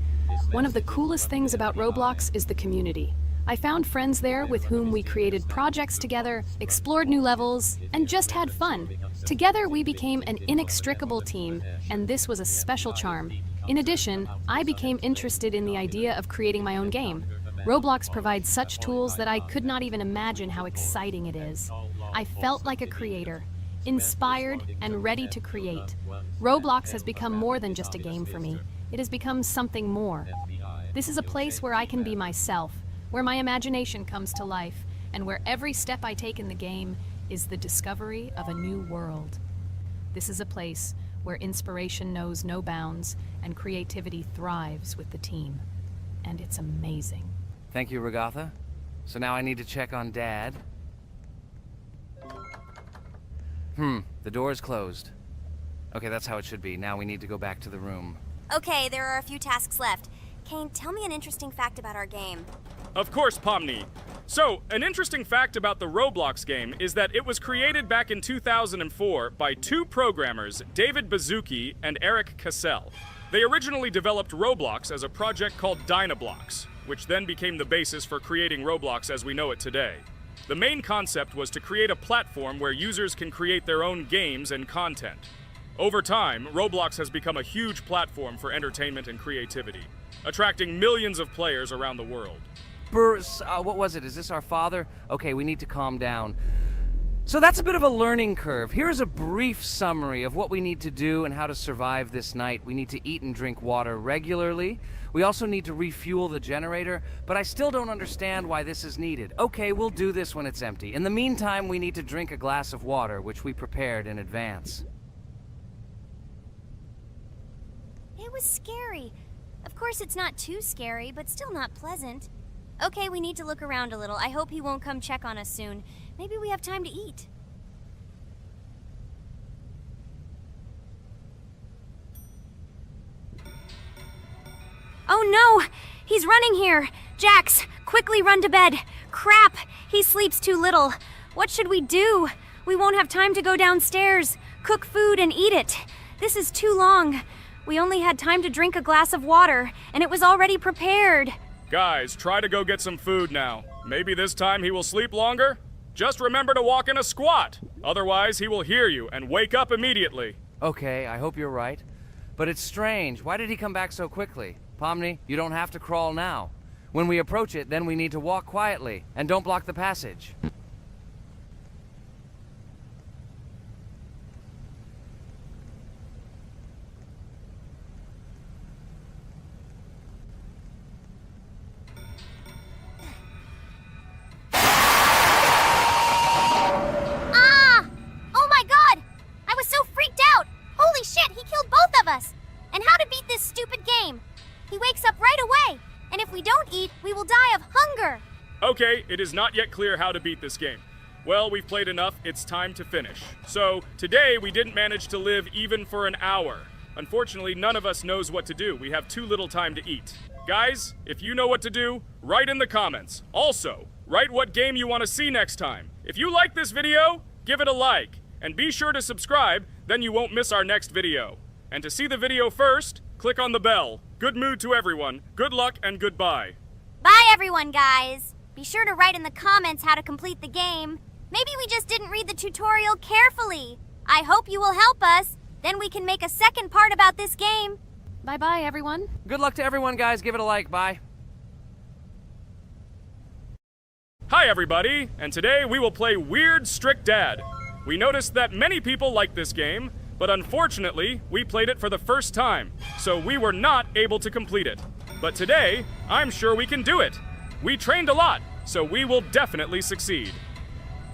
One of the coolest things about Roblox is the community. I found friends there with whom we created projects together, explored new levels, and just had fun. Together we became an inextricable team, and this was a special charm. In addition, I became interested in the idea of creating my own game. Roblox provides such tools that I could not even imagine how exciting it is. I felt like a creator, inspired and ready to create. Roblox has become more than just a game for me. It has become something more. This is a place where I can be myself, where my imagination comes to life, and where every step I take in the game is the discovery of a new world. This is a place where inspiration knows no bounds and creativity thrives with the team. And it's amazing. Thank you, Ragatha. So now I need to check on Dad. The door is closed. Okay, that's how it should be. Now we need to go back to the room. Okay, there are a few tasks left. Kane, tell me an interesting fact about our game. Of course, Pomni. So, an interesting fact about the Roblox game is that it was created back in 2004 by 2 programmers, David Bazuki and Eric Cassell. They originally developed Roblox as a project called Dynablocks, which then became the basis for creating Roblox as we know it today. The main concept was to create a platform where users can create their own games and content. Over time, Roblox has become a huge platform for entertainment and creativity, attracting millions of players around the world. What was it? Is this our father? Okay, we need to calm down. So that's a bit of a learning curve. Here's a brief summary of what we need to do and how to survive this night. We need to eat and drink water regularly. We also need to refuel the generator, but I still don't understand why this is needed. Okay, we'll do this when it's empty. In the meantime, we need to drink a glass of water, which we prepared in advance. It was scary. Of course, it's not too scary, but still not pleasant. Okay, we need to look around a little. I hope he won't come check on us soon. Maybe we have time to eat. Oh no! He's running here! Jax, quickly run to bed! Crap! He sleeps too little. What should we do? We won't have time to go downstairs, cook food, and eat it. This is too long. We only had time to drink a glass of water, and it was already prepared. Guys, try to go get some food now. Maybe this time he will sleep longer? Just remember to walk in a squat. Otherwise, he will hear you and wake up immediately. Okay, I hope you're right. But it's strange. Why did he come back so quickly? Pomni, you don't have to crawl now. When we approach it, then we need to walk quietly, and don't block the passage. And how to beat this stupid game. He wakes up right away, and if we don't eat, we will die of hunger. Okay, it is not yet clear how to beat this game. Well, we've played enough, it's time to finish. So, today we didn't manage to live even for an hour. Unfortunately, none of us knows what to do. We have too little time to eat. Guys, if you know what to do, write in the comments. Also, write what game you want to see next time. If you like this video, give it a like. And be sure to subscribe, then you won't miss our next video. And to see the video first, click on the bell. Good mood to everyone. Good luck and goodbye. Bye everyone, guys. Be sure to write in the comments how to complete the game. Maybe we just didn't read the tutorial carefully. I hope you will help us. Then we can make a second part about this game. Bye-bye, everyone. Good luck to everyone, guys. Give it a like. Bye. Hi everybody, and today we will play Weird Strict Dad. We noticed that many people like this game, but unfortunately, we played it for the first time, so we were not able to complete it. But today, I'm sure we can do it. We trained a lot, so we will definitely succeed.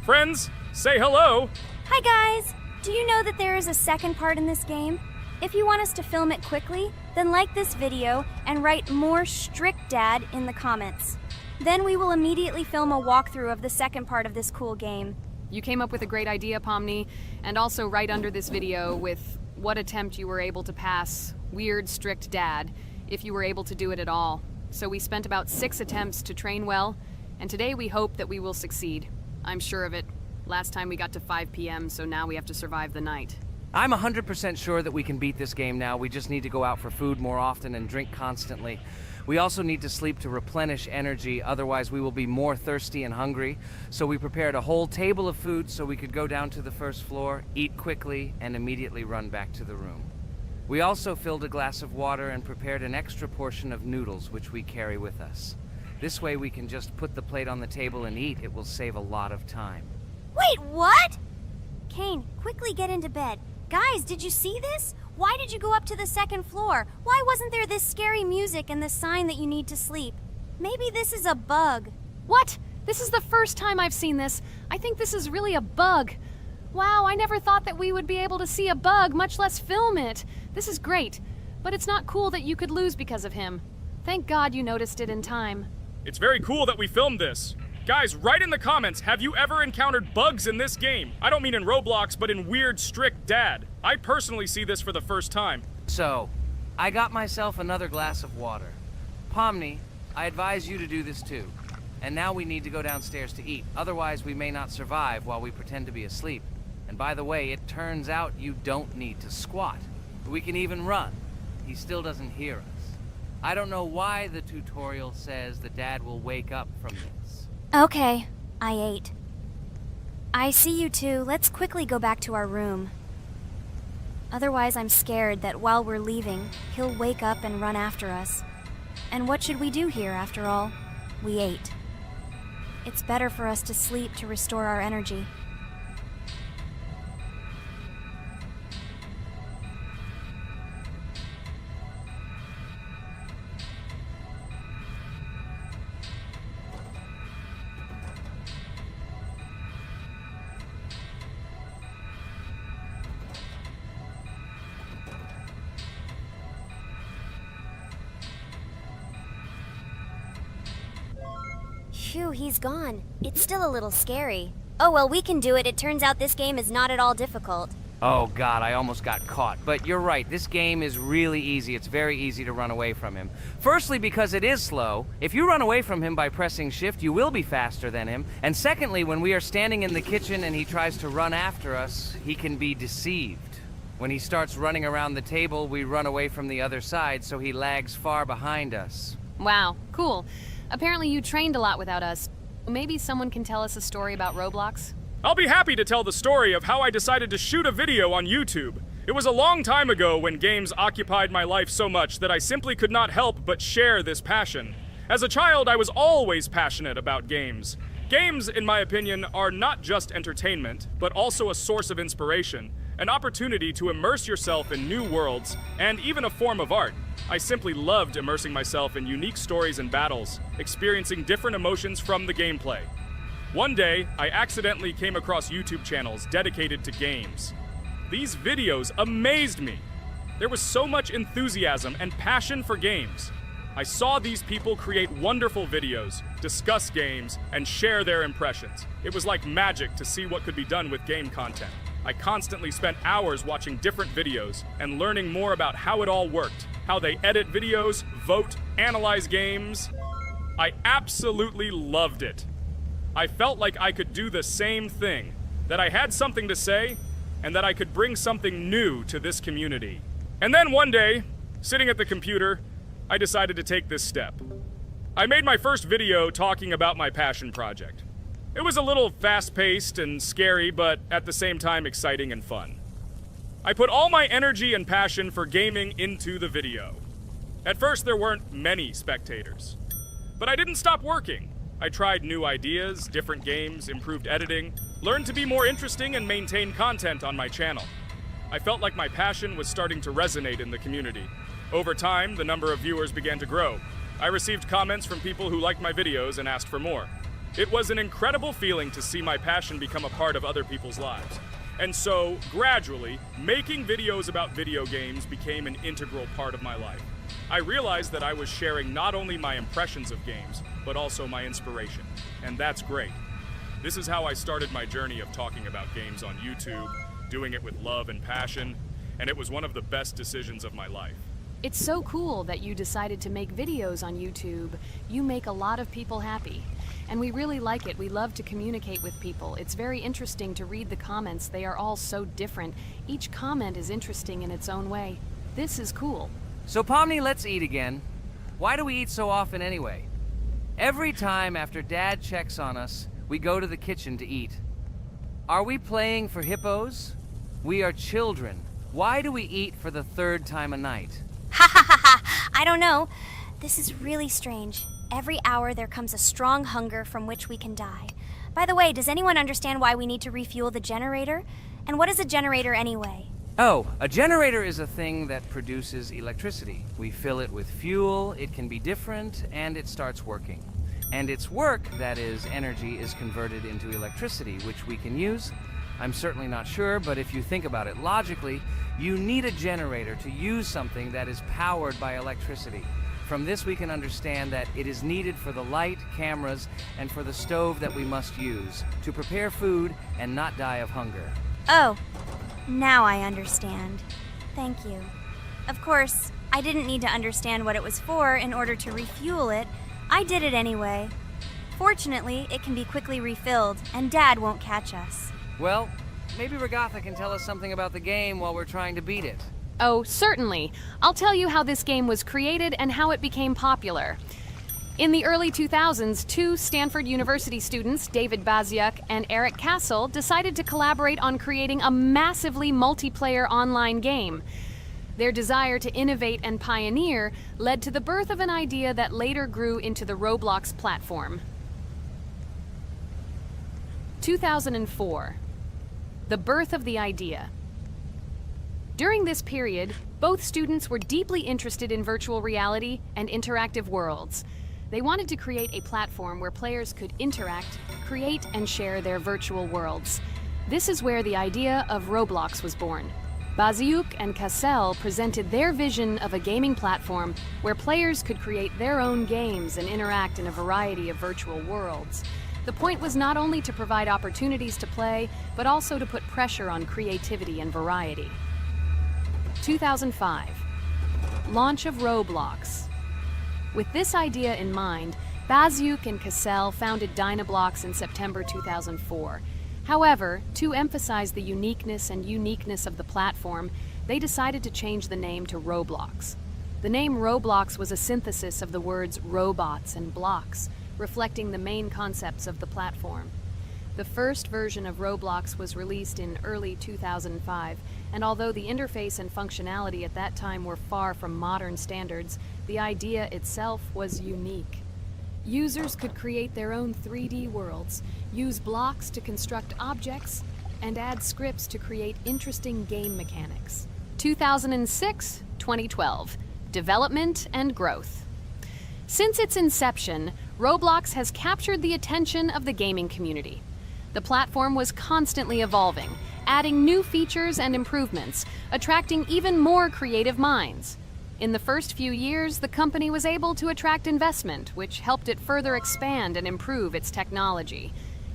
Friends, say hello. Hi guys. Do you know that there is a second part in this game? If you want us to film it quickly, then like this video and write more Strict Dad in the comments. Then we will immediately film a walkthrough of the second part of this cool game. You came up with a great idea, Pomni, and also right under this video with what attempt you were able to pass Weird Strict Dad, if you were able to do it at all. So we spent about 6 attempts to train well, and today we hope that we will succeed. I'm sure of it. Last time we got to 5 p.m., so now we have to survive the night. I'm 100% sure that we can beat this game now. We just need to go out for food more often and drink constantly. We also need to sleep to replenish energy, otherwise we will be more thirsty and hungry. So we prepared a whole table of food so we could go down to the first floor, eat quickly, and immediately run back to the room. We also filled a glass of water and prepared an extra portion of noodles, which we carry with us. This way we can just put the plate on the table and eat. It will save a lot of time. Wait, what? Kane, quickly get into bed. Guys, did you see this? Why did you go up to the second floor? Why wasn't there this scary music and the sign that you need to sleep? Maybe this is a bug. What? This is the first time I've seen this. I think this is really a bug. Wow, I never thought that we would be able to see a bug, much less film it. This is great, but it's not cool that you could lose because of him. Thank God you noticed it in time. It's very cool that we filmed this. Guys, write in the comments, have you ever encountered bugs in this game? I don't mean in Roblox, but in Weird Strict Dad. I personally see this for the first time. So, I got myself another glass of water. Pomni, I advise you to do this too. And now we need to go downstairs to eat. Otherwise, we may not survive while we pretend to be asleep. And by the way, it turns out you don't need to squat. We can even run. He still doesn't hear us. I don't know why the tutorial says the dad will wake up from this. Okay, I ate. I see you two. Let's quickly go back to our room. Otherwise, I'm scared that while we're leaving, he'll wake up and run after us. And what should we do here, after all? We ate. It's better for us to sleep to restore our energy. Phew, he's gone. It's still a little scary. Oh well, we can do it. It turns out this game is not at all difficult. Oh god, I almost got caught. But you're right, this game is really easy. It's very easy to run away from him. Firstly, because it is slow. If you run away from him by pressing shift, you will be faster than him. And secondly, when we are standing in the kitchen and he tries to run after us, he can be deceived. When he starts running around the table, we run away from the other side, so he lags far behind us. Wow, cool. Apparently you trained a lot without us. Maybe someone can tell us a story about Roblox? I'll be happy to tell the story of how I decided to shoot a video on YouTube. It was a long time ago when games occupied my life so much that I simply could not help but share this passion. As a child, I was always passionate about games. Games, in my opinion, are not just entertainment, but also a source of inspiration, an opportunity to immerse yourself in new worlds, and even a form of art. I simply loved immersing myself in unique stories and battles, experiencing different emotions from the gameplay. One day, I accidentally came across YouTube channels dedicated to games. These videos amazed me. There was so much enthusiasm and passion for games. I saw these people create wonderful videos, discuss games, and share their impressions. It was like magic to see what could be done with game content. I constantly spent hours watching different videos and learning more about how it all worked, how they edit videos, vote, analyze games. I absolutely loved it. I felt like I could do the same thing, that I had something to say, and that I could bring something new to this community. And then one day, sitting at the computer, I decided to take this step. I made my first video talking about my passion project. It was a little fast-paced and scary, but at the same time exciting and fun. I put all my energy and passion for gaming into the video. At first, there weren't many spectators. But I didn't stop working. I tried new ideas, different games, improved editing, learned to be more interesting, and maintain content on my channel. I felt like my passion was starting to resonate in the community. Over time, the number of viewers began to grow. I received comments from people who liked my videos and asked for more. It was an incredible feeling to see my passion become a part of other people's lives. And so, gradually, making videos about video games became an integral part of my life. I realized that I was sharing not only my impressions of games, but also my inspiration. And that's great. This is how I started my journey of talking about games on YouTube, doing it with love and passion, and it was one of the best decisions of my life. It's so cool that you decided to make videos on YouTube. You make a lot of people happy. And we really like it. We love to communicate with people. It's very interesting to read the comments. They are all so different. Each comment is interesting in its own way. This is cool. So Pomni, let's eat again. Why do we eat so often anyway? Every time after Dad checks on us, we go to the kitchen to eat. Are we playing for hippos? We are children. Why do we eat for the third time a night? Ha ha ha ha! I don't know. This is really strange. Every hour there comes a strong hunger from which we can die. By the way, does anyone understand why we need to refuel the generator? And what is a generator anyway? Oh, a generator is a thing that produces electricity. We fill it with fuel, it can be different, and it starts working. And its work, that is, energy, is converted into electricity, which we can use. I'm certainly not sure, but if you think about it logically, you need a generator to use something that is powered by electricity. From this we can understand that it is needed for the light, cameras, and for the stove that we must use, to prepare food and not die of hunger. Oh, now I understand. Thank you. Of course, I didn't need to understand what it was for in order to refuel it. I did it anyway. Fortunately, it can be quickly refilled, and Dad won't catch us. Well, maybe Regatha can tell us something about the game while we're trying to beat it. Oh, certainly. I'll tell you how this game was created and how it became popular. In the early 2000s, two Stanford University students, David Baziuk and Eric Castle, decided to collaborate on creating a massively multiplayer online game. Their desire to innovate and pioneer led to the birth of an idea that later grew into the Roblox platform. 2004. The birth of the idea. During this period, both students were deeply interested in virtual reality and interactive worlds. They wanted to create a platform where players could interact, create, and share their virtual worlds. This is where the idea of Roblox was born. Baziuk and Cassell presented their vision of a gaming platform where players could create their own games and interact in a variety of virtual worlds. The point was not only to provide opportunities to play, but also to put pressure on creativity and variety. 2005. Launch of Roblox. With this idea in mind, Baziuk and Cassell founded Dynablox in September 2004. However, to emphasize the uniqueness of the platform, they decided to change the name to Roblox. The name Roblox was a synthesis of the words robots and blocks, reflecting the main concepts of the platform. The first version of Roblox was released in early 2005, and although the interface and functionality at that time were far from modern standards, the idea itself was unique. Users could create their own 3D worlds, use blocks to construct objects, and add scripts to create interesting game mechanics. 2006-2012. Development and growth. Since its inception, Roblox has captured the attention of the gaming community. The platform was constantly evolving, adding new features and improvements, attracting even more creative minds. In the first few years, the company was able to attract investment, which helped it further expand and improve its technology.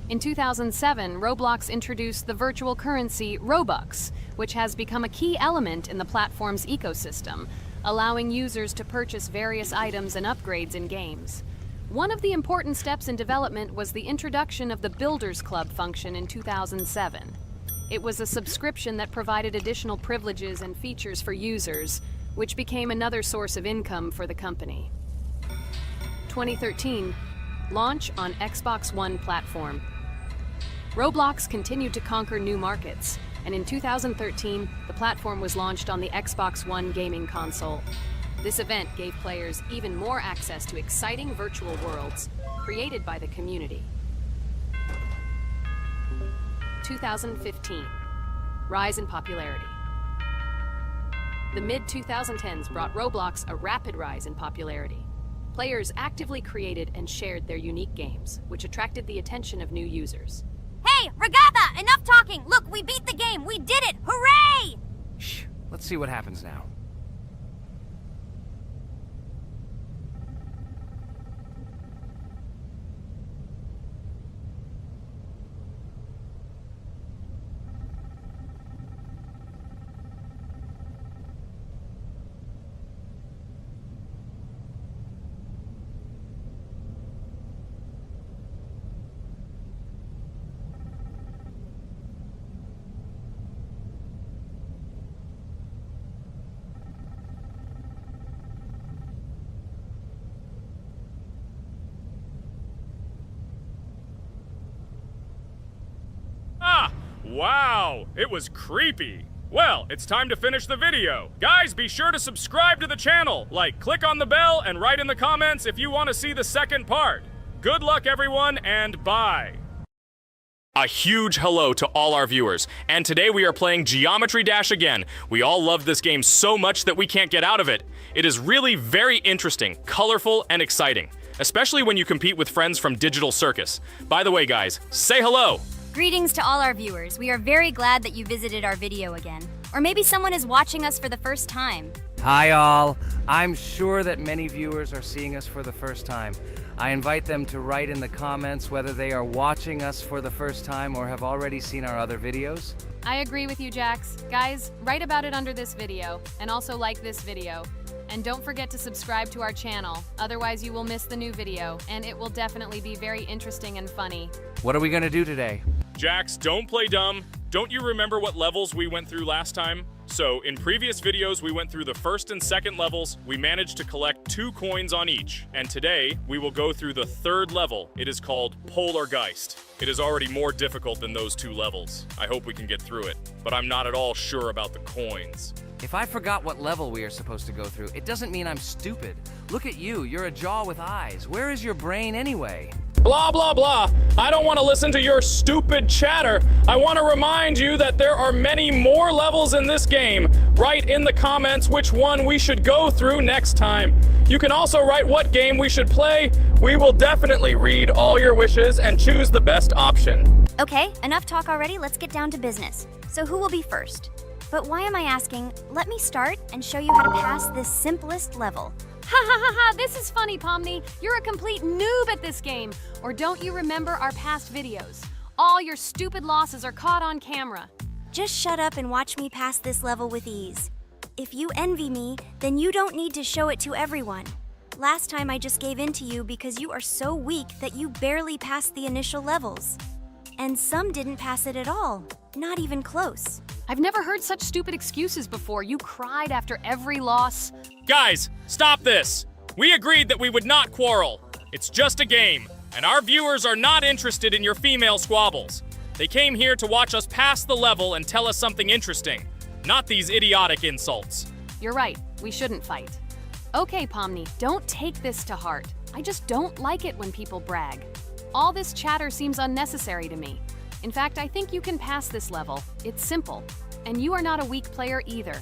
In 2007, Roblox introduced the virtual currency Robux, which has become a key element in the platform's ecosystem, allowing users to purchase various items and upgrades in games. One of the important steps in development was the introduction of the Builders Club function in 2007. It was a subscription that provided additional privileges and features for users, which became another source of income for the company. 2013. Launch on Xbox One platform. Roblox continued to conquer new markets, and in 2013, the platform was launched on the Xbox One gaming console. This event gave players even more access to exciting virtual worlds created by the community. 2015. Rise in popularity. The mid-2010s brought Roblox a rapid rise in popularity. Players actively created and shared their unique games, which attracted the attention of new users. Hey, Regatha, enough talking! Look, we beat the game! We did it! Hooray! Shh, let's see what happens now. Wow, it was creepy. Well, it's time to finish the video. Guys, be sure to subscribe to the channel, click on the bell, and write in the comments if you want to see the second part. Good luck, everyone, and bye. A huge hello to all our viewers, and today we are playing Geometry Dash again. We all love this game so much that we can't get out of it. It is really very interesting, colorful, and exciting, especially when you compete with friends from Digital Circus. By the way, guys, say hello. Greetings to all our viewers. We are very glad that you visited our video again. Or maybe someone is watching us for the first time. Hi all. I'm sure that many viewers are seeing us for the first time. I invite them to write in the comments whether they are watching us for the first time or have already seen our other videos. I agree with you, Jax. Guys, write about it under this video, and also like this video. And don't forget to subscribe to our channel, otherwise you will miss the new video, and it will definitely be very interesting and funny. What are we gonna do today? Jax, don't play dumb. Don't you remember what levels we went through last time? So, in previous videos, we went through the first and second levels. We managed to collect 2 coins on each. And today, we will go through the third level. It is called Polargeist. It is already more difficult than those 2 levels. I hope we can get through it, but I'm not at all sure about the coins. If I forgot what level we are supposed to go through, it doesn't mean I'm stupid. Look at you, you're a jaw with eyes. Where is your brain anyway? Blah, blah, blah. I don't want to listen to your stupid chatter. I want to remind you that there are many more levels in this game. Write in the comments which one we should go through next time. You can also write what game we should play. We will definitely read all your wishes and choose the best option. Okay, enough talk already, let's get down to business. So who will be first? But why am I asking? Let me start and show you how to pass this simplest level. Ha ha ha ha, this is funny, Pomni. You're a complete noob at this game. Or don't you remember our past videos? All your stupid losses are caught on camera. Just shut up and watch me pass this level with ease. If you envy me, then you don't need to show it to everyone. Last time I just gave in to you because you are so weak that you barely passed the initial levels. And some didn't pass it at all, not even close. I've never heard such stupid excuses before. You cried after every loss. Guys, stop this. We agreed that we would not quarrel. It's just a game, and our viewers are not interested in your female squabbles. They came here to watch us pass the level and tell us something interesting, not these idiotic insults. You're right, we shouldn't fight. Okay, Pomni, don't take this to heart. I just don't like it when people brag. All this chatter seems unnecessary to me. In fact, I think you can pass this level. It's simple. And you are not a weak player either.